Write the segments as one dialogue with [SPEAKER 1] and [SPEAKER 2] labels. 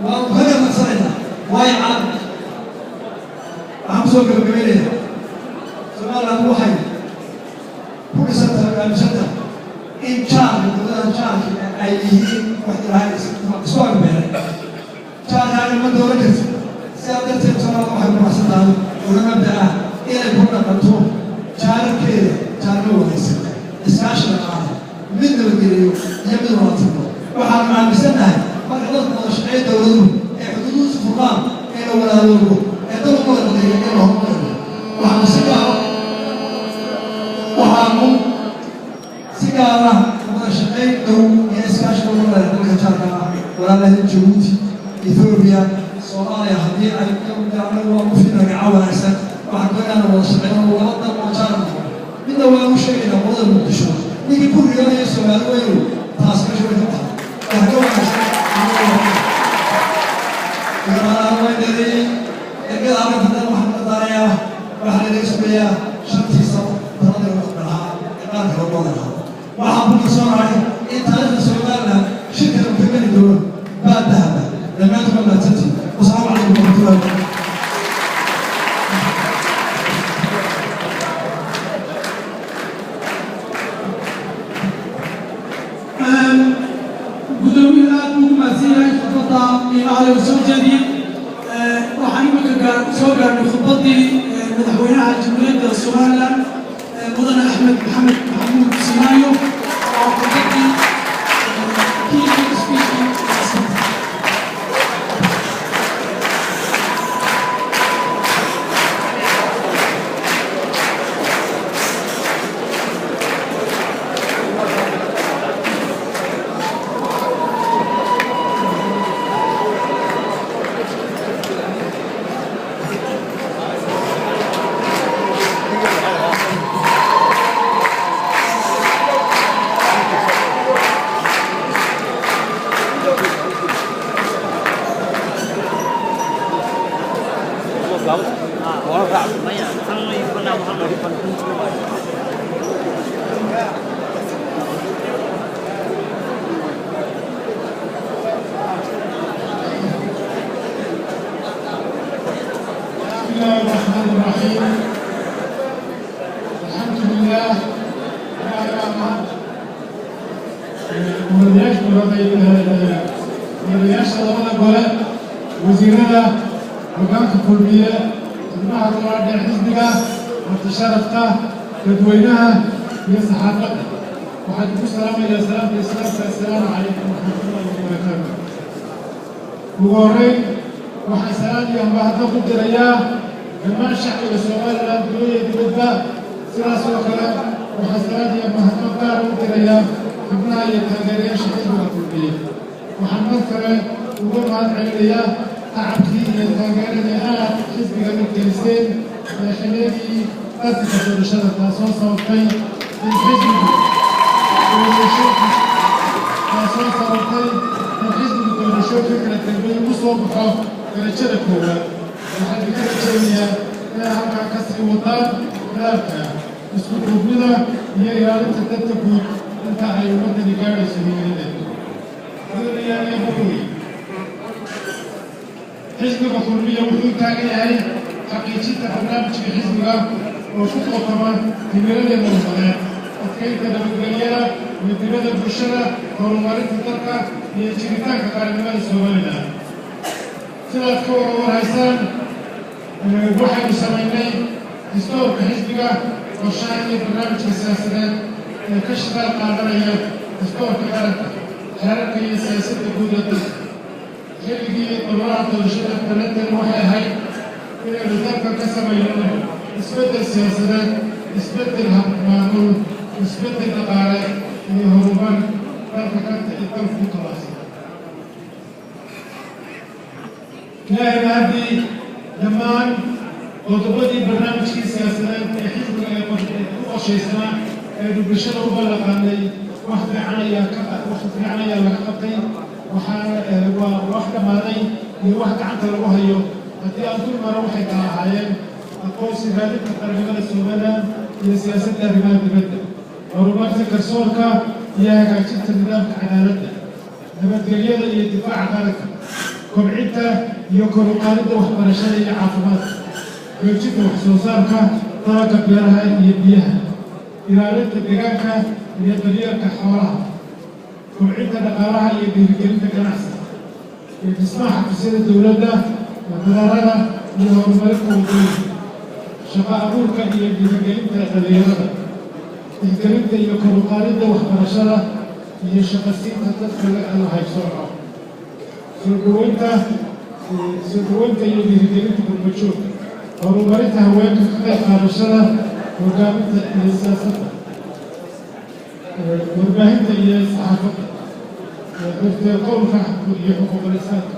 [SPEAKER 1] وهذا مسألة واي عام عم سوق القبيلة سؤال أبو حي كل سنة إن شاء أيديهم واحترام سؤال بيننا كان هذا من دولة سيادة سنة واحد من السنة ونبدأ إلى كنا قطوم كان كذا كان هو ليس إسكاش العالم من الجريو يبدو راتبه وحنا مع السنة ما خلصنا شيء دولة حدود سفران إلى ولا دولة دولة ولا إلى هم وحنا سيجارة شيء دو إسكاش ولا له جيبوتي إثيوبيا صوماليا هذه أيام يعملوا مفيدة عوض أحسن وحكينا أنا وصلنا ووضنا وجارنا من دولة مشكلة وضع المنتشر نيجي كل يوم يسوي ويرو تاسك شوية كهرباء أنا ما أدري إذا أنا بدنا محمد داريا وحنا نسميها شمسي صوت تنادي وقتها إذا كهرباء وحنا بنصنع إنت هذا سؤالنا شكل في من دول بعد هذا لما تقول لا تأتي والسلام عليكم ورحمة الله وبركاته.
[SPEAKER 2] قدوميات مقاسية خطة على وسوق جديد وحنيمك سوقا من خطتي مدحوينها الجمهورية الصومالية مدن أحمد محمود سينايو وخطتي كيف سبيشي تدوينها هي صحافة وحد السلام إلى سلام السلام عليكم ورحمة الله وبركاته. وغوري وحد سلام يوم بعد نقد رياه كمان شعب الصومال الأندلسي دبلة سلاس وكلام وحد سلام يوم بعد نقد رياه كنا يتغير شكل الكلية وحد نذكر وقول هذا العليا تعبتي يتغير لها حزب جميل كنيسين خليني أتذكر الرشادة تاسون صوتي الحزب تاسون صوتي الحزب الرشاد فكرة التربية مصوبة كرشادة كولا وحد كرشادة جميلة هم كسر وطن ذاك اسمه ربنا هي إرادة تتبع أنت أيوة تنقل سنين هذا يعني أبوي حزب الحرية وحدود تاني حقيقة برنامج حزبك وشكرا كمان تمرين المنظمات أتكلم كدبلية وتبادل البشرة ورمارة التركة لشركات كارنيفال الصومالية. سنة كورة والهيسان واحد وسبعين دستور حزبك وشاهد برنامج السياسات كشف القانونية دستور كذلك حركة سياسة الجودة خلقي قرارات الشركة تنتهي وهي إلى ذلك كسب يومه إثبات السياسات إثبات المعمول إثبات التقارير اللي هربان ذلك كانت التوفيق الرئيسي. لا هذه لما وضبطي برنامج السياسات حزب وشيسنا بشر وبلغ عني واحد عنايا لقطي واحد مالي واحد عن تلوهيو هذه أنتم مروحي كهايين أقوس ذلك الترجمة السومالية هي سياسة الرمال تبدأ وربما كرسولك هي كشفت النظام كعدالته نبت قليلا الدفاع عن ذلك kobcinta iyo kor u qaadidda waxbarashada iyo caafimaadka xoojinta wax soo saarka dalagga beeraha iyo biyaha ilaalinta deegaanka iyo daryeelka xoolaha kobcinta dhaqaalaha iyo dhiirigelinta ganacsiga iyo dhismaha xafiisyada dowladda madaarada iyo horumarinta waddooyinka shaqo abuurka iyo dhiirigelinta dhalinyarada tixgelinta iyo kor u qaadidda waxbarashada iyo shaqasiinta dadka la haybsooco soo dhaweynta iyo dhiirigelinta gurbajoogka horumarinta haweenka ka qayb qaadashada hogaaminta iyo siyaasadda warbaahinta iyo saxaafadda xurteel qowlka iyo xuquuqul insaanka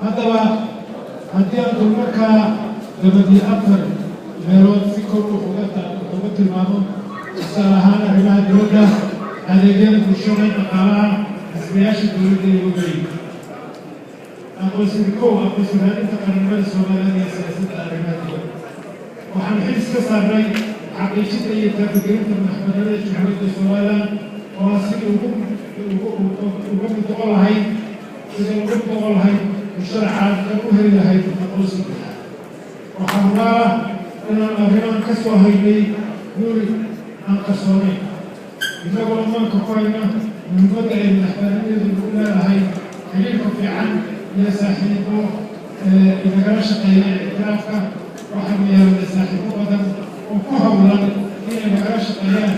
[SPEAKER 2] haddaba haddii aan dulmarkaa gabadii afar meelood si kor uga tilmaamo tusaale ahaan arrimaha dowladda adeegyada bulshada dhaqaalaha dhismayaasha dowladda iyo wabeeyga aqoonsiga kow aqoonsi raadinta qaranimada Soomaaliya iyo siyaasadda arrimaha dowladda waxaan xil iska saarnay xaqiijinta iyo taageerinta madaxbannaanida Jamhuuriyadda Soomaaliya oo sidii ugu mid noqon lahayd sharcan u heli lahayd aqoonsiga waxaan rabaa inaan arrimahan ka soo haynay guri aan qarsoonayn innagoo ammaanka ku hayna muhiimadda ay madaxbannaanideedu u leedahay xiriirka fiican iyo saaxiibo inagala shaqeeya ictiraafka waxaanu yeelanay saaxiibo badan oo ku hawlan inay nagala shaqeeyaan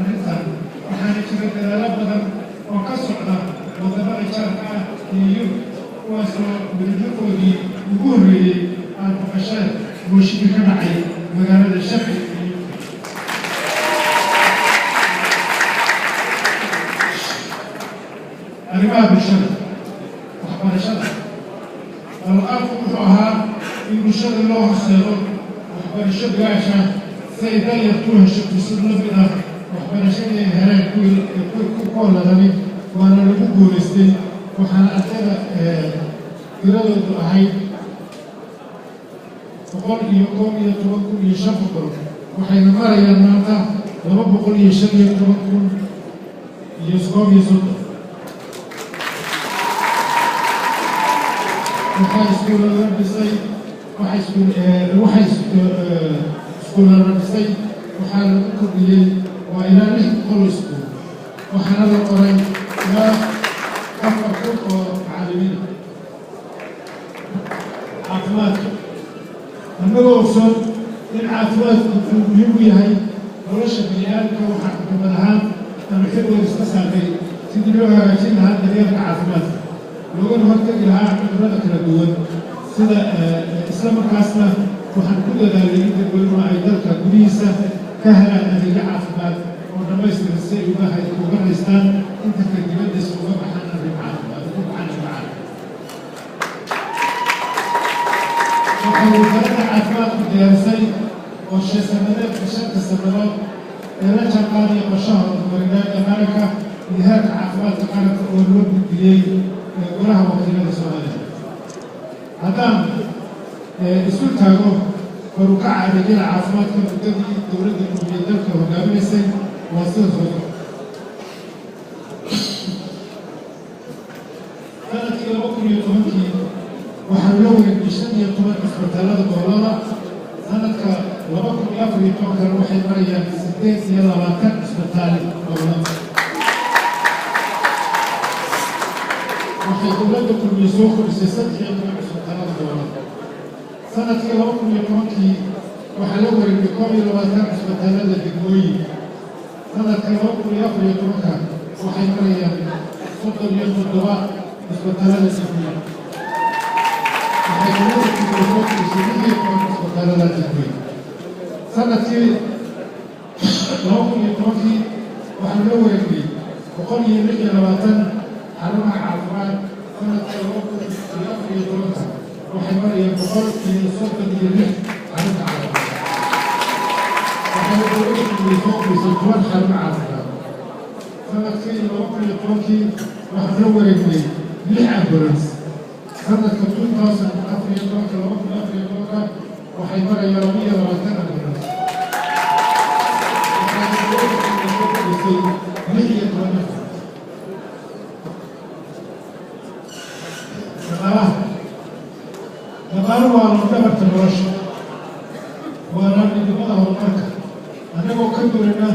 [SPEAKER 2] arrintan waxaana jira dadaalo badan oo ka socda wadamada jaarka ah iyo yurub kuwaasoo midnadoodii ugu horreeyey aan baqashada bulshadii ka dhacay magaalada Shaqi arrimaha bulshada waxbarashada alqaabku wuxuu ahaa in bulshada loo horseedo waxbarasho bilaasha si ay danyartu u hesho fursad la mid ah waxbarashadii ay heleen ku kooladani waana lagu guulaystay waxaana ardayda tiradoodu ahayd 111,500 waxayna marayaan maanta 215,000 waxaa iskuulada dhisay waxaa lagu kordhiyey waa ilaa 600 iskuul waxaana la qoray ilaa 4,000 oo macallimiin caafimaadka annagoo ogsoon in caafimaadku uu muhiim u yahay nolosha bini'aadamka waxaa xukuumad ahaan ama xilwada iska saarnay sidii loo hagaajin lahaa daryeelka caafimaadka loogana hortagi lahaa cudurrada kala duwan sida isla markaasna waxaan ku dadaalay in dadweynuhu ay dalka gudihiisa ka helaan adeegyo caafimaad oo dhammaystiran si ay uga haystaan inta ka dibaddiisa uga baxaan arrin caafimaad ugu baxaan dhibcaan waxay wasaaradda caafimaadku diyaarisay qorshe sanadeedka 5 sannadood ee la jaanqaadaya qorshaha horumarineed ee qaranka iyo heerka caafimaadka qaranka oo loo gudbiyey golaha wakiilada Soomaaliya haddaan isu taago kor u kaca adeegyada caafimaadka muddadii dowladda iyo dalka hogaaminaysay waa sida soo socda sanadkii 2010 waxaa loo wareegay 15 isbitaalada gobollada sanadka 2014 waxay marayaan 28 isbitaal gobollada waxay dowladda kulmiye soo kordhisay 3 isbitaalada gobollada sanadkii 2010 waxaa loo wareegay 21 isbitaalada degmooyin sanadka 2014 waxay marayaan 37 isbitaalada degmooyin waxay dowladda kulmiye soo kordhisay 16 isbitaalada degmooyin sanadkii 2010 waxaa loo wareegay 126 xarumaha caafimaad sanadka 2014 waxay marayaan 136 xarunta caafimaad waxayna dowladda kulmiye soo kordhisay 10 xarumo caafimaad sanadkii 2010 waxaa loo wareegay 6 ambulance sanadka 2014 waxay marayaan 120 ambulance waxayna dowladda kulmiye soo kordhisay 16 dhaqaaluhu waa lafdhabarta nolosha waana midnimada horumarka annagoo ka duulana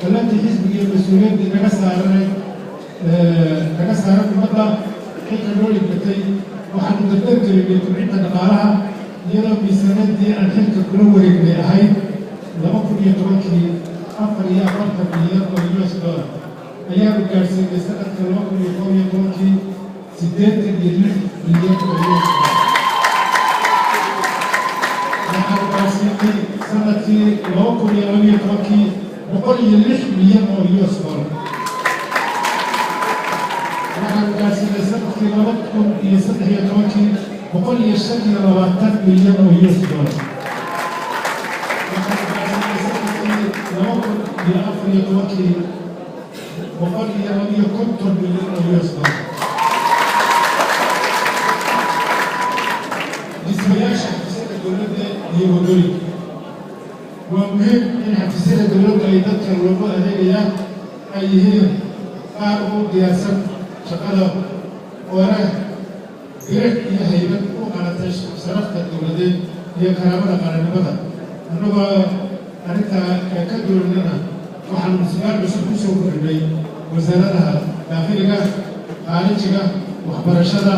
[SPEAKER 2] ballantii xisbiga iyo mas-uuliyaddii naga saaran ummadda xilka noo dhigmatay waxaanu dardar gelinay kobcinta dhaqaalaha iyadoo miisaanadii aan xilka kula wareegnay ahayd 2010 440 milyan oo US dollar ayaanu gaarsiinay sanadka 2011 86 milyan oo US dollar waxaanu gaarsiinay sanadkii 2012 106 milyan oo US dollar waxaanu gaarsiinay sanadkii 2013 125 milyan oo US dollar dhismayaasha xafiisyada dowladda iyo wadooyinka waa muhiim in xafiisyada dowladda ay dadka loogu adeegayaan ay yihiin qaar u diyaarsan shaqada oona direg iyo haybad u qalatay sharafta dowladeed iyo karaamada qaranimada annagoo arrintaa ka duwanana waxaanu musibaal cusub ku soo kordhinay wasaaradaha daaqiliga khaarijiga waxbarashada